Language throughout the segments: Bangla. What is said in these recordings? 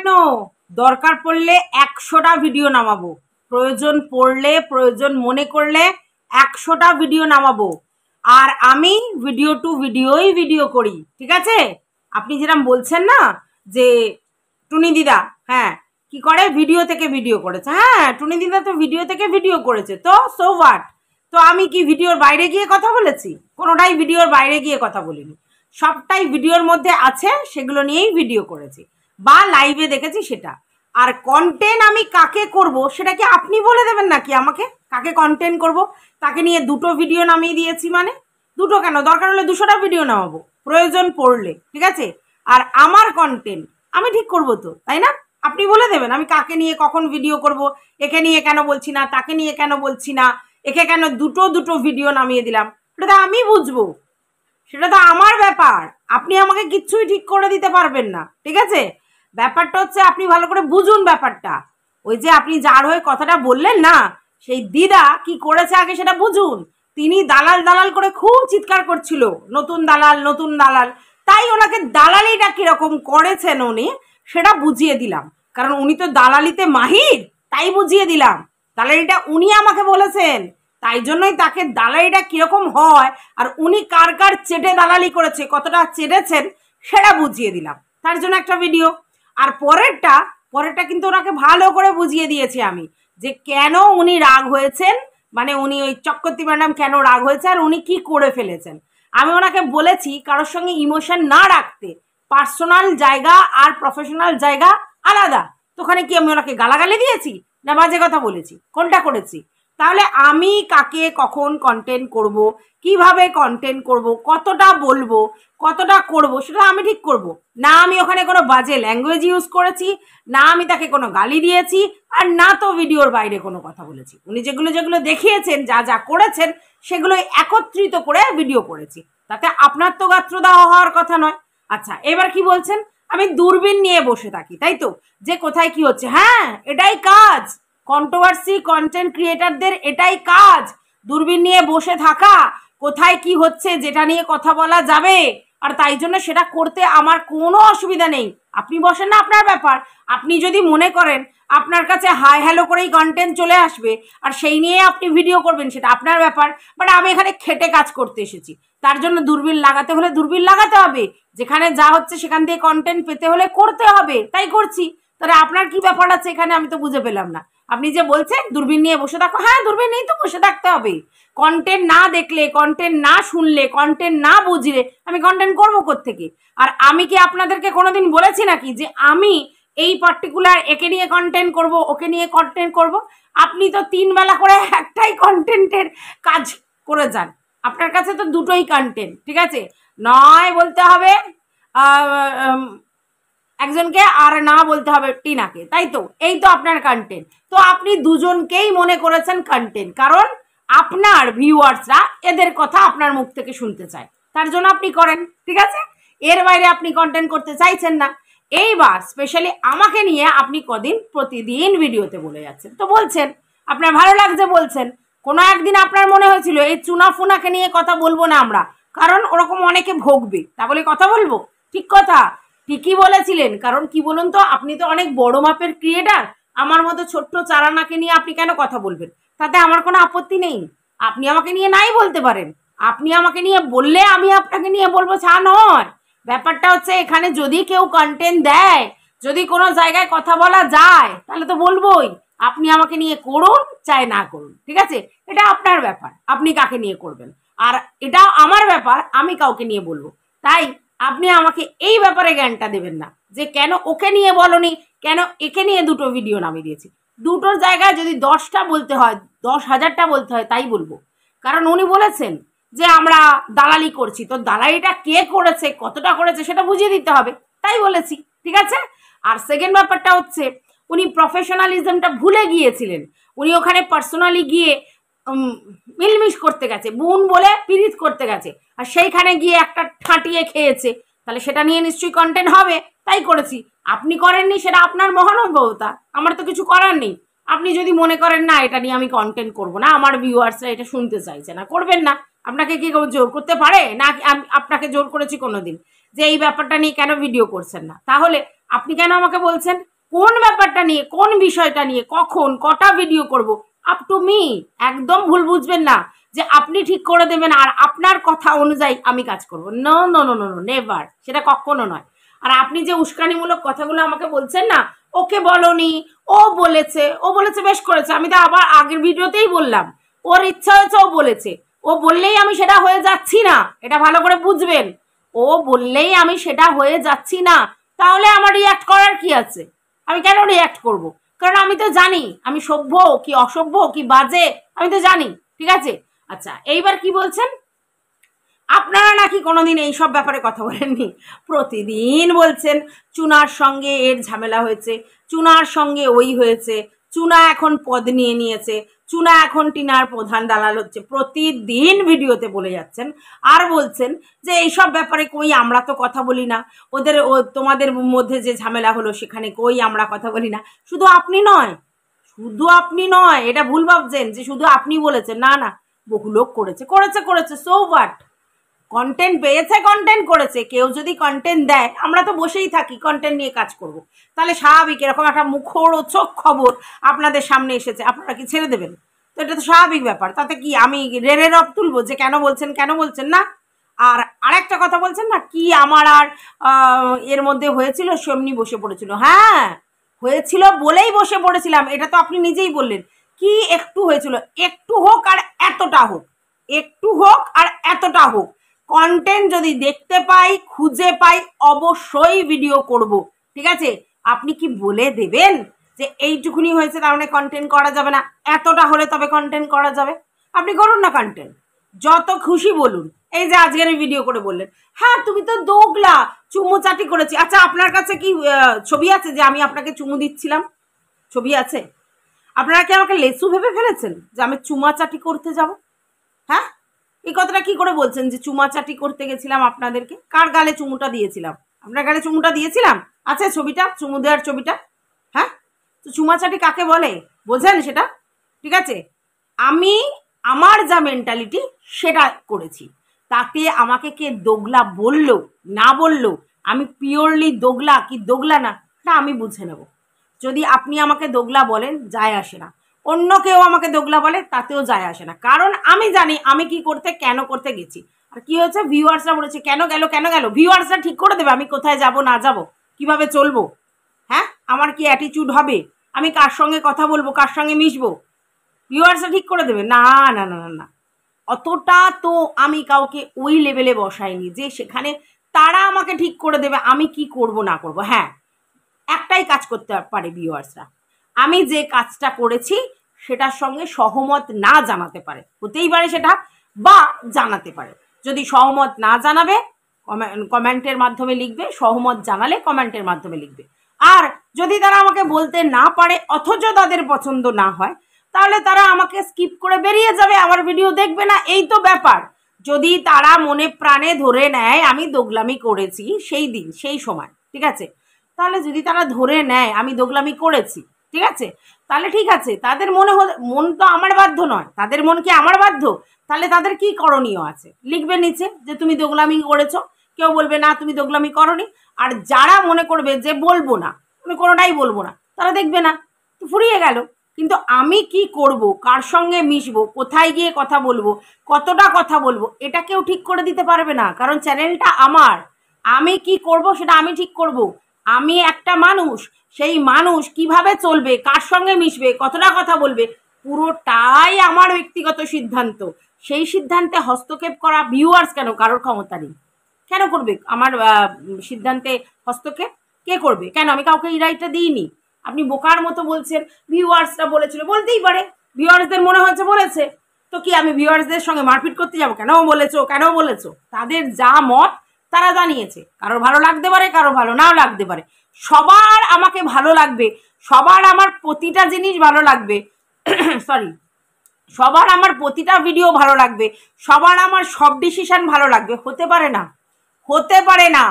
কেন, দরকার পড়লে 100টা ভিডিও নামাবো, প্রয়োজন পড়লে, প্রয়োজন মনে করলে 100টা ভিডিও নামাবো। আর আমি ভিডিও টু ভিডিও করি, ঠিক আছে? আপনি যেরকম বলছেন না যে টুনি দিদা হ্যাঁ কি করে, ভিডিও থেকে ভিডিও করেছে, হ্যাঁ টুনি দিদা তো ভিডিও থেকে ভিডিও করেছে, তো সো হোয়াট? তো আমি কি ভিডিওর বাইরে গিয়ে কথা বলেছি? কোনোটাই ভিডিওর বাইরে গিয়ে কথা বলিনি, সবটাই ভিডিওর মধ্যে আছে, সেগুলো নিয়েই ভিডিও করেছি বা লাইভে দেখেছি সেটা। আর কন্টেন্ট আমি কাকে করব সেটা কি আপনি বলে দেবেন নাকি আমাকে? কাকে কন্টেন্ট করব, তাকে নিয়ে 2টো ভিডিও নামিয়ে দিয়েছি, মানে 2টো কেন, দরকার হলে 200টা ভিডিও নামাবো প্রয়োজন পড়লে, ঠিক আছে? আর আমার কন্টেন্ট আমি ঠিক করব তো, তাই না? আপনি বলে দেবেন আমি কাকে নিয়ে কখন ভিডিও করব, একে নিয়ে কেন বলছি না, তাকে নিয়ে কেন বলছি না, একে কেন দুটো ভিডিও নামিয়ে দিলাম, সেটা তো আমি বুঝবো, সেটা তো আমার ব্যাপার। আপনি আমাকে কিচ্ছুই ঠিক করে দিতে পারবেন না, ঠিক আছে? ব্যাপারটা হচ্ছে আপনি ভালো করে বুঝুন ব্যাপারটা। ওই যে আপনি যার হয়ে কথাটা বললেন না, সেই দিদা কি করেছে আগে সেটা বুঝুন। তিনি দালাল দালাল করে খুব চিৎকার করছিল, নতুন দালাল নতুন দালাল, তাই ওনাকে দালালিটা কিরকম করেছেন উনি সেটা বুঝিয়ে দিলাম, কারণ উনি তো দালালিতে মাহির, তাই বুঝিয়ে দিলাম। দালালিটা উনি আমাকে বলেছেন, তাই জন্যই তাকে দালালিটা কিরকম হয় আর উনি কার কার চেটে দালালি করেছে, কতটা চেটেছেন সেটা বুঝিয়ে দিলাম, তার জন্য একটা ভিডিও। আর পরেরটা কিন্তু ওনাকে ভালো করে বুঝিয়ে দিয়েছি আমি, যে কেন উনি রাগ হয়েছেন, মানে উনি ওই চক্রবর্তী ম্যাডাম কেন রাগ হয়েছে আর উনি কি করে ফেলেছেন। আমি ওনাকে বলেছি কারোর সঙ্গে ইমোশন না রাখতে, পার্সোনাল জায়গা আর প্রফেশনাল জায়গা আলাদা। তো ওখানে কি আমি ওনাকে গালাগালি দিয়েছি না বাজে কথা বলেছি, কোনটা করেছি? তাহলে আমি কাকে কখন কন্টেন্ট করব, কিভাবে কন্টেন্ট করব, কতটা বলবো, কতটা করব, সেটা আমি ঠিক করব না। আমি ওখানে কোনো বাজে ল্যাঙ্গুয়েজ ইউজ করেছি না, আমি তাকে কোনো গালি দিয়েছি, আর না তো ভিডিওর বাইরে কোনো কথা বলেছি। উনি যেগুলো যেগুলো দেখিয়েছেন, যা যা করেছেন, সেগুলো একত্রিত করে ভিডিও করেছি, তাতে আপনার তো গাত্র দেওয়া হওয়ার কথা নয়। আচ্ছা, এবার কি বলছেন আমি দূরবীন নিয়ে বসে থাকি, তাই তো? যে কোথায় কি হচ্ছে, হ্যাঁ এটাই কাজ, কন্ট্রোভার্সি কন্টেন্ট ক্রিয়েটারদের এটাই কাজ, দূরবীন নিয়ে বসে থাকা, কোথায় কি হচ্ছে যেটা নিয়ে কথা বলা যাবে, আর তাই জন্য সেটা করতে আমার কোনো অসুবিধা নেই। আপনি বসেন না, আপনার ব্যাপার। আপনি যদি মনে করেন আপনার কাছে হাই হ্যালো করেই কন্টেন্ট চলে আসবে আর সেই নিয়ে আপনি ভিডিও করবেন, সেটা আপনার ব্যাপার। বাট আমি এখানে খেটে কাজ করতে এসেছি, তার জন্য দূরবীন লাগাতে হলে দূরবীন লাগাতে হবে, যেখানে যা হচ্ছে সেখান থেকে কন্টেন্ট পেতে হলে করতে হবে, তাই করছি। তাহলে আপনার কি ব্যাপার আছে এখানে, আমি তো বুঝে পেলাম না। আপনি যে বলছেন দূরবীন নিয়ে বসে থাকো, হ্যাঁ দূরবীন নিয়েই তো বসে থাকতে হবে। কন্টেন্ট না দেখলে, কন্টেন্ট না শুনলে, কন্টেন্ট না বুঝলে আমি কন্টেন্ট করবো কোত্থেকে? আর আমি কি আপনাদেরকে কোনোদিন বলেছি নাকি যে আমি এই পার্টিকুলার একে নিয়ে কন্টেন্ট করব, ওকে নিয়ে কন্টেন্ট করব? আপনি তো 3 বেলা করে একটাই কন্টেন্টের কাজ করে যান, আপনার কাছে তো দুটোই কন্টেন্ট, ঠিক আছে? নয় বলতে হবে একজনকে আর না বলতে হবে টিনাকে, তাই তো? এই তো আপনার কন্টেন্ট। তো আপনি দুজনকেই মনে করেছেন কন্টেন্ট, কারণ আপনার ভিউয়ার্সরা এদের কথা আপনার মুখ থেকে শুনতে চায়, তার জন্য আপনি করেন, ঠিক আছে? এর বাইরে আপনি কন্টেন্ট করতে চাইছেন না। এইবার স্পেশালি আমাকে নিয়ে আপনি কদিন প্রতিদিন ভিডিওতে বলে যাচ্ছেন, তো বলছেন আপনার ভালো লাগছে বলছেন। কোনো একদিন আপনার মনে হয়েছিল এই চুনা ফুনাকে নিয়ে কথা বলবো না আমরা, কারণ ওরকম অনেকে ভোগবে, তা বলে কথা বলবো? ঠিক কথা, ঠিকই বলেছিলেন। কারণ কি বলুন তো, আপনি তো অনেক বড় মাপের ক্রিয়েটার, আমার মতো ছোট্ট চারানাকে নিয়ে আপনি কেন কথা বলবেন? তাতে আমার কোনো আপত্তি নেই, আপনি আমাকে নিয়ে নাই বলতে পারেন, আপনি আমাকে নিয়ে বললে আমি আপনাকে নিয়ে বলবো, ছা নয়। ব্যাপারটা হচ্ছে এখানে যদি কেউ কন্টেন্ট দেয়, যদি কোনো জায়গায় কথা বলা যায়, তাহলে তো বলবোই। আপনি আমাকে নিয়ে করুন চাই না করুন, ঠিক আছে? এটা আপনার ব্যাপার, আপনি কাকে নিয়ে করবেন, আর এটা আমার ব্যাপার, আমি কাউকে নিয়ে বলবো। তাই আপনি আমাকে এই ব্যাপারে জ্ঞানটা দেবেন না যে কেন ওকে নিয়ে বলনি, কেন একে নিয়ে 2টো ভিডিও নামিয়ে দিয়েছি। 2টোর জায়গায় যদি 10টা বলতে হয়, 10,000টা বলতে হয়, তাই বলবো। কারণ উনি বলেছেন যে আমরা দালালি করছি, তো দালালিটা কে করেছে, কতটা করেছে সেটা বুঝিয়ে দিতে হবে, তাই বলেছি, ঠিক আছে? আর সেকেন্ড ব্যাপারটা হচ্ছে উনি প্রফেশনালিজমটা ভুলে গিয়েছিলেন, উনি ওখানে পার্সোনালি গিয়ে মিলমিশ করতে গেছে, বোন বলে পিরিত করতে গেছে, আর সেইখানে গিয়ে একটা ঠাঁটিয়ে খেয়েছে, তাহলে সেটা নিয়ে নিশ্চয়ই কন্টেন্ট হবে, তাই করেছি। আপনি করেননি, সেটা আপনার মহানুভবতা, আমার তো কিছু করার নেই। আপনি যদি মনে করেন না এটা নিয়ে আমি কন্টেন্ট করবো না, আমার ভিউয়ার্সরা এটা শুনতে চাইছে না, করবেন না। আপনাকে কি জোর করতে পারে? না আপনাকে জোর করেছি কোনোদিন যে এই ব্যাপারটা নিয়ে কেন ভিডিও করছেন না? তাহলে আপনি কেন আমাকে বলছেন কোন ব্যাপারটা নিয়ে, কোন বিষয়টা নিয়ে, কখন, কটা ভিডিও করব, আপ টু মি। একদম ভুল বুঝবেন না যে আপনি ঠিক করে দেবেন আর আপনার কথা অনুযায়ী আমি কাজ করব। No no no no no, never, সেটা কখনো নয়। আর আপনি যে উস্কানিমূলক কথাগুলো আমাকে বলছেন না, ওকে বলনি, ও বলেছে বেশ করেছে, আমি তো আবার আগের ভিডিওতেই বললাম ওর ইচ্ছা হয়েছে, ও বলেছে, ও বললেই আমি সেটা হয়ে যাচ্ছি না, এটা ভালো করে বুঝবেন। ও বললেই আমি সেটা হয়ে যাচ্ছি না, তাহলে আমার রিয়াক্ট করার কি আছে? আমি কেন রিয়াক্ট করব? কারণ আমি তো জানি আমি সভ্য কি অসভ্য কি বাজে, আমি তো জানি। ঠিক আছে, আচ্ছা এইবার কি বলছেন, আপনারা নাকি কোনোদিন এইসব ব্যাপারে কথা বলেননি, প্রতিদিন বলছেন চুনার সঙ্গে এর ঝামেলা হয়েছে, চুনার সঙ্গে ওই হয়েছে, চুনা এখন পদ নিয়ে নিয়েছে, চুনা এখন টিনার প্রধান দালাল হচ্ছে, প্রতিদিন ভিডিওতে বলে যাচ্ছেন। আর বলছেন যে এইসব ব্যাপারে কই আমরা তো কথা বলি না, তোমাদের মধ্যে যে ঝামেলা হলো সেখানে কই আমরা কথা বলি না। শুধু আপনি নয়, এটা ভুল ভাবছেন যে শুধু আপনি বলেছেন, না না, বহু লোক করেছে, সো হোয়াট? কন্টেন্ট পেয়েছে, কন্টেন্ট করেছে, কেউ যদি কন্টেন্ট দেয় আমরা তো বসেই থাকি, কন্টেন্ট নিয়ে কাজ করব। তাহলে স্বাভাবিক এরকম একটা মুখরোচক খবর আপনাদের সামনে এসেছে, আপনারা কি ছেড়ে দেবেন? তো এটা তো স্বাভাবিক ব্যাপার, তাতে কি আমি রেড়ে রব তুলবো যে কেন বলছেন না? আর আরেকটা কথা বলছেন না কি আমার আর এর মধ্যে হয়েছিল, সেমনি বসে পড়েছিল। হ্যাঁ হয়েছিল বলেই বসে পড়েছিলাম, এটা তো আপনি নিজেই বললেন। কি একটু হয়েছিল, একটু হোক আর এতটা হোক, কন্টেন্ট যদি দেখতে পাই, খুঁজে পাই, অবশ্যই ভিডিও করব। ঠিক আছে, আপনি কি বলে দেবেন যে এইটুকুনি হয়েছে তার মানে কন্টেন্ট করা যাবে না, এতটা হলে তবে কন্টেন্ট করা যাবে? আপনি করুন না কন্টেন্ট, যত খুশি বলুন। এই যে আজকের ভিডিও করে বললেন হ্যাঁ তুমি তো দোগলা, চুমু চাটি করেছি। আচ্ছা আপনার কাছে কি ছবি আছে যে আমি আপনাকে চুমু দিচ্ছিলাম? ছবি আছে? আপনারা কি আমাকে লেসু ভেবে ফেলেছেন যে আমি চুমাচাটি করতে যাব? হ্যাঁ, এই কথাটা কি করে বলছেন যে চুমাচাটি করতে গেছিলাম আপনাদেরকে? কার গালে চুমুটা দিয়েছিলাম? আপনার গালে চুমুটা দিয়েছিলাম? আছে ছবিটা, চুমু দেওয়ার ছবিটা? হ্যাঁ, তো চুমাচাটি কাকে বলে বোঝেন সেটা? ঠিক আছে, আমি আমার যা মেন্টালিটি সেটা করেছি, তাতে আমাকে কে দোগলা বললো না বললো, আমি পিওরলি দোগলা কি দোগলা না এটা আমি বুঝে নেব। যদি আপনি আমাকে দোগলা বলেন যায় আসে না, অন্য কেউ আমাকে দোগলা বলে তাতেও যায় আসে না, কারণ আমি জানি আমি কি করতে কেন করতে গেছি। আর কি হয়েছে, ভিউয়ার্সরা বলেছে কেন গেল, ভিউয়ার্সরা ঠিক করে দেবে আমি কোথায় যাব না যাব, কিভাবে চলবো। হ্যাঁ, আমার কি অ্যাটিটিউড হবে, আমি কার সঙ্গে কথা বলবো, কার সঙ্গে মিশবো, ভিউয়ার্সরা ঠিক করে দেবে? না না না না না, অতটা তো আমি কাউকে ওই লেভেলে বসাইনি যে সেখানে তারা আমাকে ঠিক করে দেবে আমি কি করব না করব। হ্যাঁ, একটাই কাজ করতে পারে ভিউয়ার্সরা, আমি যে কাজটা করেছি সেটার সঙ্গে সহমত না জানাতে পারে, হতেই পারে সেটা, বা জানাতে পারে। যদি সহমত না জানাবে কমেন্টের মাধ্যমে লিখবে, সহমত জানালে কমেন্টের মাধ্যমে লিখবে। আর যদি তারা আমাকে বলতে না পারে অথচ তাদের পছন্দ না হয়, তাহলে তারা আমাকে স্কিপ করে বেরিয়ে যাবে, আমার ভিডিও দেখবে না, এই তো ব্যাপার। যদি তারা মনে প্রাণে ধরে নেয় আমি দোগলামি করেছি সেই দিন সেই সময়, ঠিক আছে, তাহলে যদি তারা ধরে নেয় আমি দোগলামি করেছি, ঠিক আছে, তাহলে ঠিক আছে, তাদের মন তো আমার বাধ্য নয়, তাদের মন কি আমার বাধ্য? তাহলে তাদের কি করণীয় আছে লিখবে নিচে যে তুমি দোগলামি করেছো, কেউ বলবে না তুমি দোগলামি করনি। আর যারা মনে করবে যে বলবো না, আমি কোনোটাই বলবো না, তারা দেখবে না, তো ফুরিয়ে গেল। কিন্তু আমি কি করব, কার সঙ্গে মিশবো, কোথায় গিয়ে কথা বলবো, কতটা কথা বলবো, এটা কেউ ঠিক করে দিতে পারবে না, কারণ চ্যানেলটা আমার। আমি কি করব সেটা আমি ঠিক করব। আমি একটা মানুষ, সেই মানুষ কিভাবে চলবে, কার সঙ্গে মিশবে, কতটা কথা বলবে, পুরোটাই আমার ব্যক্তিগত সিদ্ধান্ত। সেই সিদ্ধান্তে হস্তক্ষেপ করা ভিউয়ার্স কেন কারোর ক্ষমতা নেই, কেন করবে আমার সিদ্ধান্তে হস্তক্ষেপ? কে করবে? কেন আমি কাউকে এই রাইটটা দিইনি। আপনি বোকার মতো বলছেন ভিউয়ার্সরা বলেছিল, বলতেই পারে, ভিউয়ার্সদের মনে হয়েছে বলেছে, তো কি আমি ভিউয়ার্সদের সঙ্গে মারপিট করতে যাবো? কেন বলেছো, তাদের যা মত তারা জানিয়েছে, কারো ভালো লাগতে পারে, কারো ভালো নাও লাগতে পারে, সবার আমাকে ভালো লাগবে, সবার আমার প্রতিটা জিনিস ভালো লাগবে সরি, সবার আমার প্রতিটা ভিডিও ভালো লাগবে, সবার আমার সব ডিসিশন ভালো লাগবে, হতে পারে না।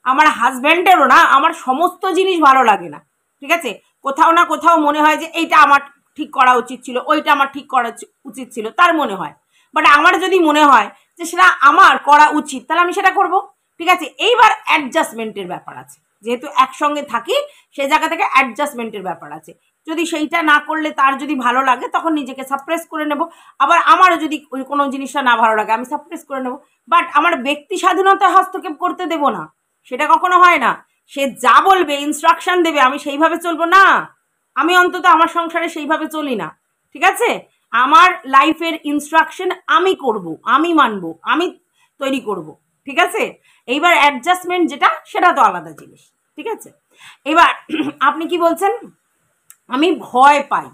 আমার হাজব্যান্ডেরও না আমার সমস্ত জিনিস ভালো লাগে না, ঠিক আছে, কোথাও না কোথাও মনে হয় যে এইটা আমার ঠিক করা উচিত ছিল, ওইটা আমার ঠিক করা উচিত ছিল, তার মনে হয়। বাট আমার যদি মনে হয় যে সেটা আমার করা উচিত, তাহলে আমি সেটা করব, ঠিক আছে। এইবার অ্যাডজাস্টমেন্টের ব্যাপার আছে, যেহেতু একসঙ্গে থাকি সেই জায়গা থেকে অ্যাডজাস্টমেন্টের ব্যাপার আছে। যদি সেইটা না করলে তার যদি ভালো লাগে তখন নিজেকে সাপ্রেস করে নেব, আবার আমারও যদি কোনো জিনিসটা না ভালো লাগে আমি সাপ্রেস করে নেব, বাট আমার ব্যক্তি স্বাধীনতা হস্তক্ষেপ করতে দেব না, সেটা কখনো হয় না। সে যা বলবে ইনস্ট্রাকশন দেবে আমি সেইভাবে চলবো না, আমি অন্তত আমার সংসারে সেইভাবে চলি না, ঠিক আছে? আমার লাইফের ইনস্ট্রাকশন আমি করব, আমি মানবো, আমি তৈরি করব, ঠিক আছে? এইবার অ্যাডজাস্টমেন্ট যেটা সেটা তো আলাদা জিনিস, ঠিক আছে? এবার আপনি কি বলছেন আমি ভয় পাই,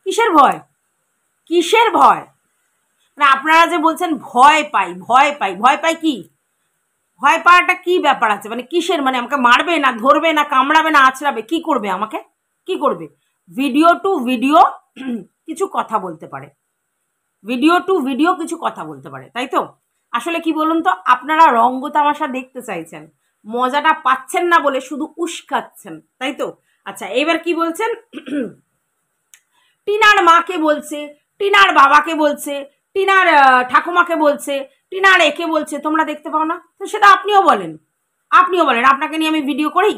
কিসের ভয়? কিসের ভয়? মানে আপনারা যে বলছেন ভয় পাই ভয় পাই, ভয় পাই কি? ভয় পাওয়াটা কি ব্যাপার আছে? মানে কিসের? মানে আমাকে মারবে না ধরবে না কামড়াবে না আছড়াবে, কি করবে আমাকে? কি করবে? ভিডিও টু ভিডিও কিছু কথা বলতে পারে, ভিডিও টু ভিডিও কিছু কথা বলতে পারে, তাই তো? আসলে কি বলুন তো, আপনারা রঙ্গ তামাশা দেখতে চাইছেন, মজাটা পাচ্ছেন না বলে শুধু উস্কাচ্ছেন, তাই তো? আচ্ছা এবার কি বলছেন টিনার মাকে বলছে, টিনার বাবাকে বলছে, টিনার ঠাকুমাকে বলছে, টিনার একে বলছে, তোমরা দেখতে পাও না? তো সেটা আপনিও বলেন, আপনিও বলেন। আপনাকে নিয়ে আমি ভিডিও করি,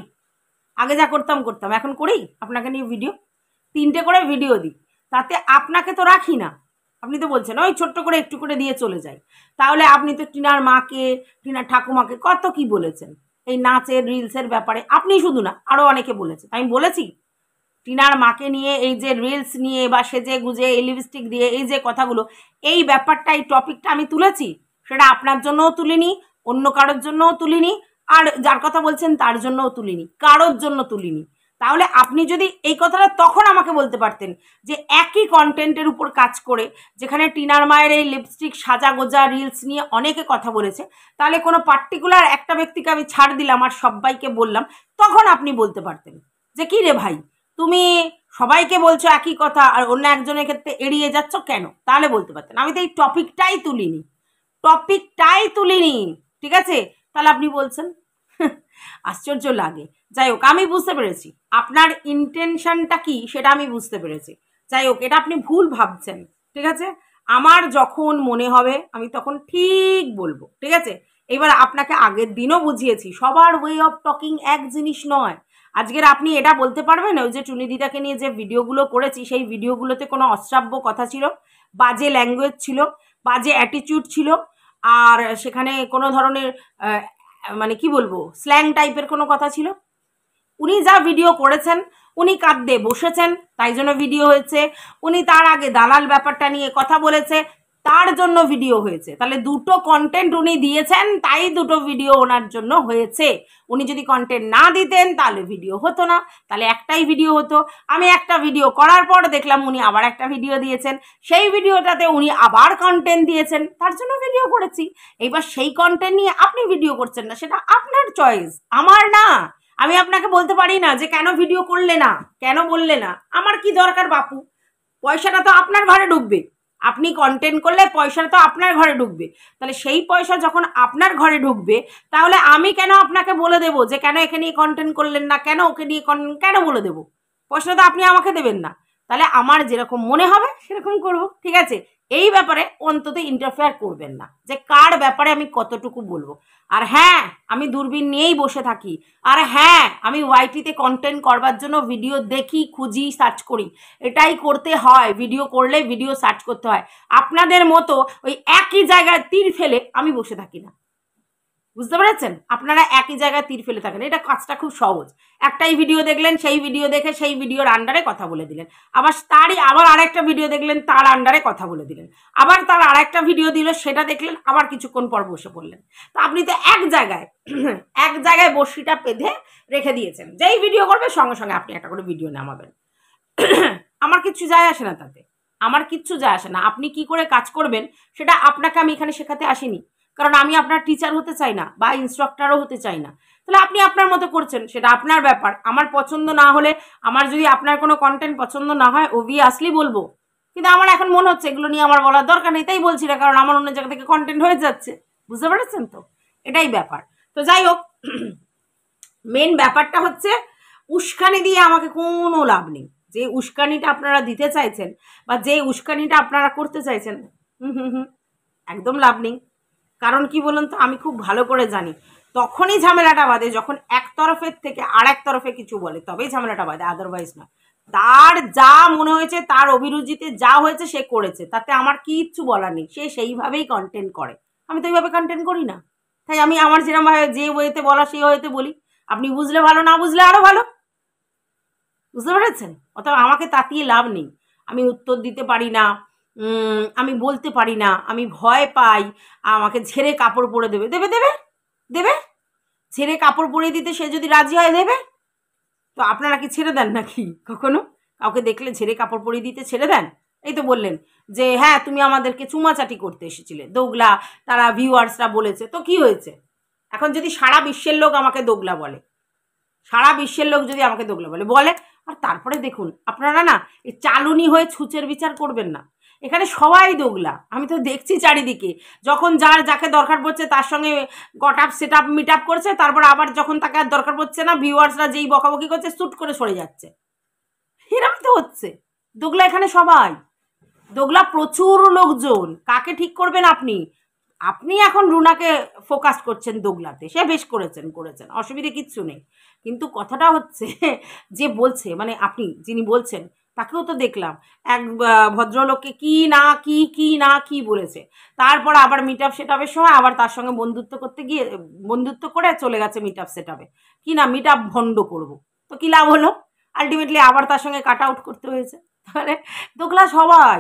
আগে যা করতাম করতাম, এখন করি আপনাকে নিয়ে ভিডিও, 3টে করে ভিডিও দিই, তাতে আপনাকে তো রাখি না। আপনি তো বলছেন ওই ছোট্ট করে একটু করে দিয়ে চলে যাই, তাহলে আপনি তো টিনার মাকে টিনার ঠাকুমাকে কত কি বলেছেন এই নাচের রিলসের ব্যাপারে, আপনি শুধু না আরও অনেকে বলেছে। আমি বলেছি টিনার মাকে নিয়ে এই যে রিলস নিয়ে বা সেজে গুজে এই লিপস্টিক দিয়ে এই যে কথাগুলো, এই ব্যাপারটা এই টপিকটা আমি তুলেছি, সেটা আপনার জন্যও তুলিনি, অন্য কারোর জন্যও তুলিনি, আর যার কথা বলছেন তার জন্যও তুলিনি, কারোর জন্য তুলিনি। তাহলে আপনি যদি এই কথাটা তখন আমাকে বলতে পারতেন যে একই কন্টেন্টের উপর কাজ করে যেখানে টিনার মায়ের এই লিপস্টিক সাজা গোজা রিলস নিয়ে অনেকে কথা বলেছে, তাহলে কোনো পার্টিকুলার একটা ব্যক্তিকে আমি ছাড় দিলাম আর সবাইকে বললাম, তখন আপনি বলতে পারতেন যে কি রে ভাই তুমি সবাইকে বলছো একই কথা আর অন্য একজনের ক্ষেত্রে এড়িয়ে যাচ্ছ কেন, তাহলে বলতে পারতেন। আমি তো এই টপিকটাই তুলিনি, টপিকটাই তুলিনি, ঠিক আছে? তাহলে আপনি বলছেন আশ্চর্য লাগে। যাই হোক আমি বুঝতে পেরেছি আপনার ইন্টেনশনটা কি, সেটা আমি বুঝতে পেরেছি। যাই হোক এটা আপনি ভুল ভাবছেন, ঠিক আছে? আমার যখন মনে হবে আমি তখন ঠিক বলবো, ঠিক আছে? এবার আপনাকে আগের দিনও বুঝিয়েছি সবার ওয়ে অফ টকিং এক জিনিস নয়। আজকের আপনি এটা বলতে পারবেন ওই যে টুনি দিদাকে নিয়ে যে ভিডিওগুলো করেছি সেই ভিডিওগুলোতে কোনো অশ্রাব্য কথা ছিল, বাজে ল্যাঙ্গুয়েজ ছিল, বাজে অ্যাটিটিউড ছিল, আর সেখানে কোনো ধরনের মানে কি বলবো স্ল্যাং টাইপের কোনো কথা ছিল? উনি যা ভিডিও করেছেন, উনি কাঁদতে বসেছেন তাই জন্য ভিডিও হয়েছে, উনি তার আগে দালাল ব্যাপারটা নিয়ে কথা বলেছে তার জন্য ভিডিও হয়েছে, তাহলে দুটো কন্টেন্ট উনি দিয়েছেন তাই দুটো ভিডিও ওনার জন্য হয়েছে। উনি যদি কন্টেন্ট না দিতেন তাহলে ভিডিও হতো না, তাহলে একটাই ভিডিও হতো। আমি একটা ভিডিও করার পর দেখলাম উনি আবার একটা ভিডিও দিয়েছেন, সেই ভিডিওটাতে উনি আবার কন্টেন্ট দিয়েছেন, তার জন্য ভিডিও করেছি। এইবার সেই কন্টেন্ট নিয়ে আপনি ভিডিও করছেন না, সেটা আপনার চয়েস, আমার না। আমি আপনাকে বলতে পারি না যে কেন ভিডিও করলে না, কেন বললে না, আমার কি দরকার বাপু? পয়সাটা তো আপনার ঘরে ঢুকবে, আপনি কন্টেন্ট করলে পয়সাটা তো আপনার ঘরে ঢুকবে, তাহলে সেই পয়সা যখন আপনার ঘরে ঢুকবে তাহলে আমি কেন আপনাকে বলে দেবো যে কেন একে নিয়ে কন্টেন্ট করলেন না, কেন ওকে নিয়ে কেন বলে দেবো? পয়সাটা তো আপনি আমাকে দেবেন না, তাহলে আমার যেরকম মনে হবে সেরকম করব, ঠিক আছে? এই ব্যাপারে অন্তত ইন্টারফেয়ার করবেন না যে কার ব্যাপারে আমি কতটুকু বলবো। আর হ্যাঁ আমি দূরবীন নিয়েই বসে থাকি, আর হ্যাঁ আমি ওয়াইটিতে কন্টেন্ট করবার জন্য ভিডিও দেখি, খুঁজি, সার্চ করি, এটাই করতে হয়, ভিডিও করলে ভিডিও সার্চ করতে হয়। আপনাদের মতো ওই একই জায়গায় তীর ফেলে আমি বসে থাকি না, বুঝতে পেরেছেন? আপনারা একই জায়গায় তীর ফেলে থাকেন, এটা কাজটা খুব সহজ। একটাই ভিডিও দেখলেন, সেই ভিডিও দেখে সেই ভিডিওর আন্ডারে কথা বলে দিলেন, আবার তারই আবার আরেকটা ভিডিও দেখলেন তার আন্ডারে কথা বলে দিলেন, আবার তার আরেকটা ভিডিও দিল সেটা দেখলেন, আবার কিছুক্ষণ পর বসে পড়লেন। তো আপনি তো এক জায়গায় এক জায়গায় বড়শিটা বেঁধে রেখে দিয়েছেন, যেই ভিডিও করবে সঙ্গে সঙ্গে আপনি একটা করে ভিডিও নামাবেন। আমার কিচ্ছু যায় আসে না তাতে, আমার কিচ্ছু যায় আসে না। আপনি কি করে কাজ করবেন সেটা আপনাকে আমি এখানে শেখাতে আসিনি, কারণ আমি আপনার টিচার হতে চাই না বা ইনস্ট্রাক্টরও হতে চাই না। তাহলে আপনি আপনার মতো করছেন, সেটা আপনার ব্যাপার। আমার পছন্দ না হলে, আমার যদি আপনার কোনো কন্টেন্ট পছন্দ না হয় অবভিয়াসলি বলবো, কিন্তু আমার এখন মনে হচ্ছে এগুলো নিয়ে আমার বলার দরকার নেই, তাই বলছি না, কারণ আমার অন্য জায়গা থেকে কন্টেন্ট হয়ে যাচ্ছে, বুঝতে পেরেছেন তো? এটাই ব্যাপার। তো যাই হোক মেন ব্যাপারটা হচ্ছে উস্কানি দিয়ে আমাকে কোনো লাভ নেই। যে উস্কানিটা আপনারা দিতে চাইছেন বা যে উস্কানিটা আপনারা করতে চাইছেন, একদম লাভ নেই। কারণ কি বলুন তো, আমি খুব ভালো করে জানি তখনই ঝামেলাটা বাঁধে যখন এক তরফের থেকে আর এক তরফে কিছু বলে, তবেই ঝামেলাটা বাঁধে, আদারওয়াইজ না। তার যা মনে হয়েছে, তার অভিরুচিতে যা হয়েছে সে করেছে, তাতে আমার কিচ্ছু বলার নেই, সে সেইভাবেই কন্টেন্ট করে। আমি তো এইভাবে কন্টেন্ট করি না, তাই আমি আমার যেরকমভাবে যে ওয়েতে বলা সেই ওয়েতে বলি। আপনি বুঝলে ভালো, না বুঝলে আরো ভালো, বুঝতে পেরেছেন? অথবা আমাকে তাতিয়ে লাভ নেই। আমি উত্তর দিতে পারি না, আমি বলতে পারি না, আমি ভয় পাই, আমাকে ঝেড়ে কাপড় পরে দেবে, দেবে দেবে দেবে ছেড়ে কাপড় পরিয়ে দিতে সে যদি রাজি হয় দেবে। তো আপনারা কি ছেড়ে দেন নাকি কখনো? কাউকে দেখলে ছেড়ে কাপড় পরিয়ে দিতে ছেড়ে দেন? এই তো বললেন যে হ্যাঁ তুমি আমাদেরকে চুমাচাটি করতে এসেছিলে, দোগলা তারা ভিউয়ার্সরা বলেছে, তো কি হয়েছে? এখন যদি সারা বিশ্বের লোক আমাকে দোগলা বলে, সারা বিশ্বের লোক যদি আমাকে দোগলা বলে বলে, আর তারপরে দেখুন আপনারা না এই চালুনি হয়ে ছুঁচের বিচার করবেন না। এখানে সবাই দোগলা, আমি তো দেখছি চারিদিকে, যখন যার যাকে দরকার পড়ছে তার সঙ্গে got up set up meet up করছে, তারপর আবার যখন তাকে আর দরকার পড়ছে না, ভিউয়ার্সরা যেই বকাবকি করছে শ্যুট করে সরে যাচ্ছে। এরকম তো হচ্ছে। দোগলা এখানে সবাই দোগলা, প্রচুর লোকজন। কাকে ঠিক করবেন আপনি? আপনি এখন রুনাকে ফোকাস করছেন দোগলাতে, সে বেশ করেছেন, অসুবিধে কিচ্ছু নেই। কিন্তু কথাটা হচ্ছে যে বলছে, মানে আপনি যিনি বলছেন তাকেও তো দেখলাম এক ভদ্রলোককে কি না কি বলেছে, তারপর আবার মিট আপ সেট আপের সময় আবার তার সঙ্গে বন্ধুত্ব করে চলে গেছে মিট আপ সেট আপে, কি না মিট আপ ভণ্ড করবো। তো কি লাভ হলো? আলটিমেটলি আবার তার সঙ্গে কাট আউট করতে হয়েছে। তাহলে দোগলা সবাই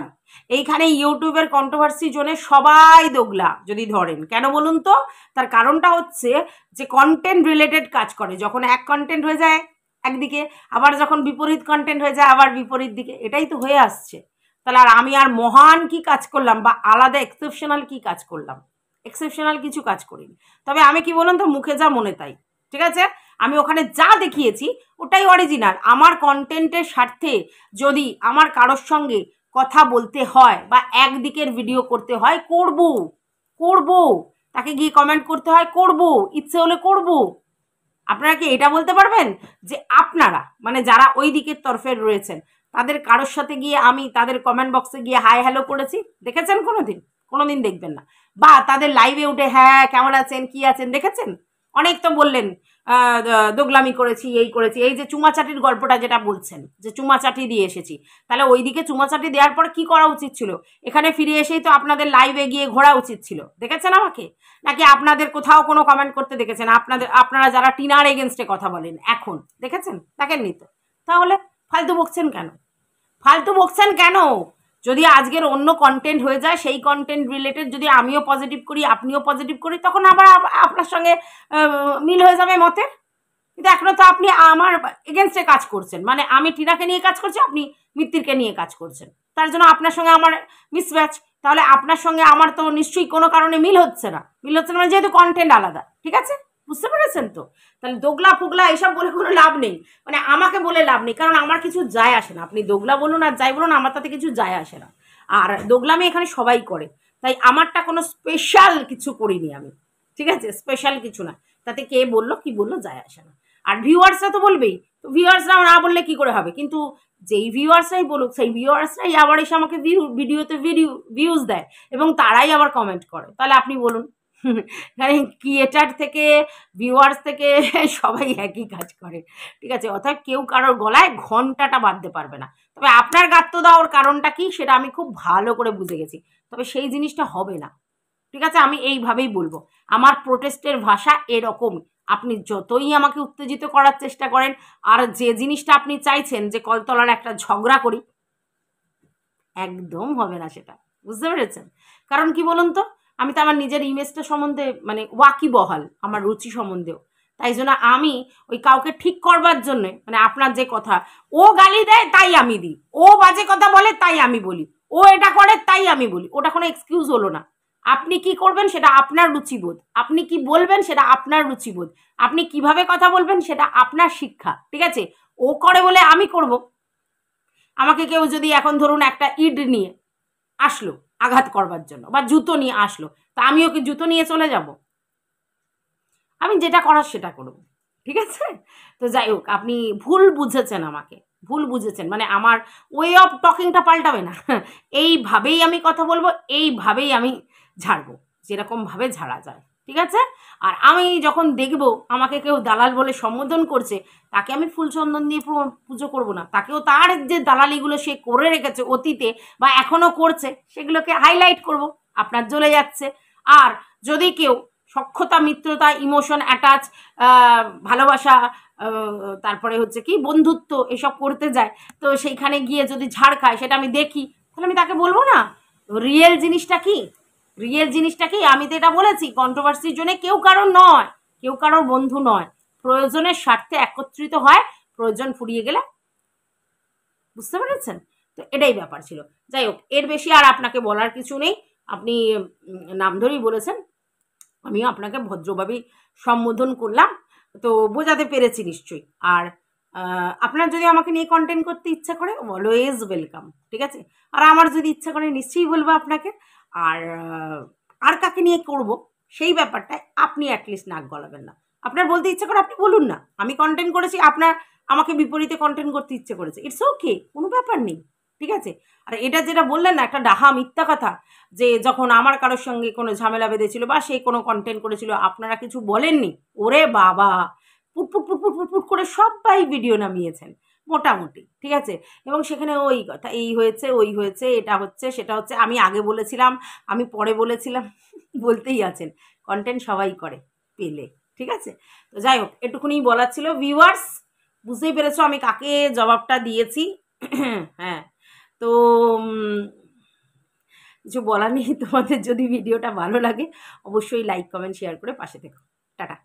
এইখানে, ইউটিউবের কন্ট্রোভার্সি জোনে সবাই দোগলা যদি ধরেন। কেন বলুন তো? তার কারণটা হচ্ছে যে কন্টেন্ট রিলেটেড কাজ করে, যখন এক কন্টেন্ট হয়ে যায় একদিকে, আবার যখন বিপরীত কন্টেন্ট হয়ে যায় আবার বিপরীত দিকে, এটাই তো হয়ে আসছে। তাহলে আর আমি আর মহান কি কাজ করলাম বা আলাদা এক্সেপশনাল কি কাজ করলাম? এক্সেপশনাল কিছু কাজ করিনি। তবে আমি কি বলুন তো, মুখে যা মনে তাই, ঠিক আছে? আমি ওখানে যা দেখিয়েছি ওটাই অরিজিনাল। আমার কন্টেন্টের স্বার্থে যদি আমার কারোর সঙ্গে কথা বলতে হয় বা একদিকের ভিডিও করতে হয়, করব, তাকে গিয়ে কমেন্ট করতে হয়, করব, ইচ্ছে হলে করব। আপনারা কি এটা বলতে পারবেন যে আপনারা মানে যারা ওই দিকের তরফের রয়েছেন তাদের কারোর সাথে গিয়ে আমি তাদের কমেন্ট বক্সে গিয়ে হাই হ্যালো করেছি? দেখেছেন কোনোদিন দেখবেন না। বা তাদের লাইভে উঠে হ্যাঁ কেমন আছেন কি আছেন দেখেছেন? অনেক তো বললেন দোগলামি করেছি, এই করেছি, এই যে চুমাচাটির গল্পটা যেটা বলছেন যে চুমাচাটি দিয়ে এসেছি, তাহলে ওইদিকে চুমাচাটি দেওয়ার পর কি করা উচিত ছিল? এখানে ফিরে এসেই তো আপনাদের লাইভে গিয়ে ঘোরা উচিত ছিল। দেখেছেন আমাকে? নাকি আপনাদের কোথাও কোনো কমেন্ট করতে দেখেছেন? আপনারা যারা টিনার এগেনস্টে কথা বলেন এখন দেখেছেন? দেখেননি তো? তাহলে ফালতু বকছেন কেন? যদি আজকের অন্য কন্টেন্ট হয়ে যায়, সেই কন্টেন্ট রিলেটেড যদি আমিও পজিটিভ করি আপনিও পজিটিভ করি, তখন আবার আপনার সঙ্গে মিল হয়ে যাবে মতের। কিন্তু এখনো তো আপনি আমার এগেনস্টে কাজ করছেন, মানে আমি টিনাকে নিয়ে কাজ করছি, আপনি মিত্তিরকে নিয়ে কাজ করছেন, তার জন্য আপনার সঙ্গে আমার মিসম্যাচ। তাহলে আপনার সঙ্গে আমার তো নিশ্চয়ই কোনো কারণে মিল হচ্ছে না মানে যেহেতু কন্টেন্ট আলাদা, ঠিক আছে? বুঝতে পেরেছেন তো? তাহলে দোগলা ফুগলা এসব বলে কোনো লাভ নেই, মানে আমাকে বলে লাভ নেই, কারণ আমার কিছু যায় আসে না। আপনি দোগলা বলুন আর যাই বলুন, আমার তাতে কিছু যায় আসে না। আর দোগলামি এখানে সবাই করে, তাই আমারটা কোনো স্পেশাল কিছু করিনি আমি, ঠিক আছে? স্পেশাল কিছু না, তাতে কে বললো কি বললো যায় আসে না। আর ভিউয়ার্সরা তো বলবেই, তো ভিউয়ার্সরা না বললে কি করে হবে? কিন্তু যেই ভিউয়ার্সরাই বলুক, সেই ভিউয়ার্সরাই আবার এসে আমাকে ভিডিওতে ভিউজ দেয় এবং তারাই আবার কমেন্ট করে। তাহলে আপনি বলুন, মানে ক্রিয়েটার থেকে ভিউয়ার্স থেকে সবাই একই কাজ করে, ঠিক আছে? অর্থাৎ কেউ কারোর গলায় ঘন্টাটা বাঁধতে পারবে না। তবে আপনার গাত্ত দেওয়ার কারণটা কি সেটা আমি খুব ভালো করে বুঝে গেছি, তবে সেই জিনিসটা হবে না, ঠিক আছে? আমি এইভাবেই বলবো, আমার প্রোটেস্টের ভাষা এরকম। আপনি যতই আমাকে উত্তেজিত করার চেষ্টা করেন, আর যে জিনিসটা আপনি চাইছেন যে কলতলার একটা ঝগড়া করি, একদম হবে না সেটা, বুঝতে পেরেছেন? কারণ কি বলুন তো, আমি তো আমার নিজের ইমেজটা সম্বন্ধে মানে ওয়াকিবহাল, আমার রুচি সম্বন্ধেও। তাই জন্য আমি ওই কাউকে ঠিক করবার জন্যে, মানে আপনার যে কথা, ও গালি দেয় তাই আমি দিই, ও বাজে কথা বলে তাই আমি বলি, ও এটা করে তাই আমি বলি, ওটা কোনো এক্সকিউজ হলো না। আপনি কি করবেন সেটা আপনার রুচিবোধ, আপনি কি বলবেন সেটা আপনার রুচিবোধ, আপনি কিভাবে কথা বলবেন সেটা আপনার শিক্ষা, ঠিক আছে? ও করে বলে আমি করব? আমাকে কেউ যদি এখন ধরুন একটা ইট নিয়ে আসলো আঘাত করবার জন্য, বা জুতো নিয়ে আসলো, তা আমিও কি জুতো নিয়ে চলে যাব? আমি যেটা করার সেটা করব, ঠিক আছে? তো যাই হোক, আপনি ভুল বুঝেছেন, মানে আমার ওয়ে অফ টকিংটা পাল্টাবে না। এইভাবেই আমি কথা বলবো, এইভাবেই আমি ঝাড়বো, যেরকমভাবে ঝাড়া যায়, ঠিক আছে? আর আমি যখন দেখব আমাকে কেউ দালাল বলে সম্বোধন করছে, তাকে আমি ফুল চন্দন দিয়ে পুজো করব না। তাকেও তার যে দালালিগুলো সে করে রেখেছে অতীতে বা এখনও করছে, সেগুলোকে হাইলাইট করব। আপনার জ্বলে যাচ্ছে। আর যদি কেউ সখ্যতা, মিত্রতা, ইমোশন অ্যাটাচ, ভালোবাসা, তারপরে হচ্ছে কি বন্ধুত্ব এসব করতে যায়, তো সেইখানে গিয়ে যদি ঝাড় খায়, সেটা আমি দেখি, তাহলে আমি তাকে বলবো না রিয়েল জিনিসটা কি। রিয়েল জিনিসটা কি আমি তো এটা বলেছি, কন্ট্রোভার্সির জন্য কেউ কারোর নয়, কেউ কারোর বন্ধু নয়। প্রয়োজনের স্বার্থে একত্রিত হয়, প্রয়োজন ফুরিয়ে গেলে, বুঝতে পেরেছেন? তো এটাই ব্যাপার ছিল। যাই হোক, এর বেশি আর আপনাকে বলার কিছু নেই। আপনি নাম ধরেই বলেছেন, আমিও আপনাকে ভদ্রভাবেই সম্বোধন করলাম, তো বোঝাতে পেরেছি নিশ্চয়ই। আর আপনার যদি আমাকে নিয়ে কন্টেন্ট করতে ইচ্ছা করে, অলওয়েজ ওয়েলকাম, ঠিক আছে? আর আমার যদি ইচ্ছা করে নিশ্চয়ই বলবো আপনাকে। আর আর কাকে নিয়ে করব সেই ব্যাপারটা আপনি অ্যাটলিস্ট নাক গলাবেন না। আপনার বলতে ইচ্ছা করে আপনি বলুন না, আমি কন্টেন্ট করেছি, আপনার আমাকে বিপরীতে কন্টেন্ট করতে ইচ্ছে করেছে, ইটস ওকে, কোনো ব্যাপার নেই, ঠিক আছে? আর এটা যেটা বললেন না, একটা ডাহা মিথ্যা কথা, যে যখন আমার কারোর সঙ্গে কোনো ঝামেলা বেঁধেছিল বা সে কোনো কন্টেন্ট করেছিল আপনারা কিছু বলেননি, ওরে বাবা, পুটপুট পুটপুট পুটপুট করে সবাই ভিডিও নামিয়েছেন মোটামুটি, ঠিক আছে? এবং সেখানে ওই কথা, এই হয়েছে, ওই হয়েছে, এটা হচ্ছে, সেটা হচ্ছে, আমি আগে বলেছিলাম, আমি পরে বলেছিলাম, বলতেই আছেন। কন্টেন্ট সবাই করে পেলে, ঠিক আছে? তো যাই হোক, এটুকুনি বলার ছিল। ভিউয়ার্স, বুঝতেই পেরেছো আমি কাকে জবাবটা দিয়েছি। হ্যাঁ, তো কিছু বলার নেই। তোমাদের যদি ভিডিওটা ভালো লাগে, অবশ্যই লাইক, কমেন্ট, শেয়ার করে পাশে থেকো। টাটা।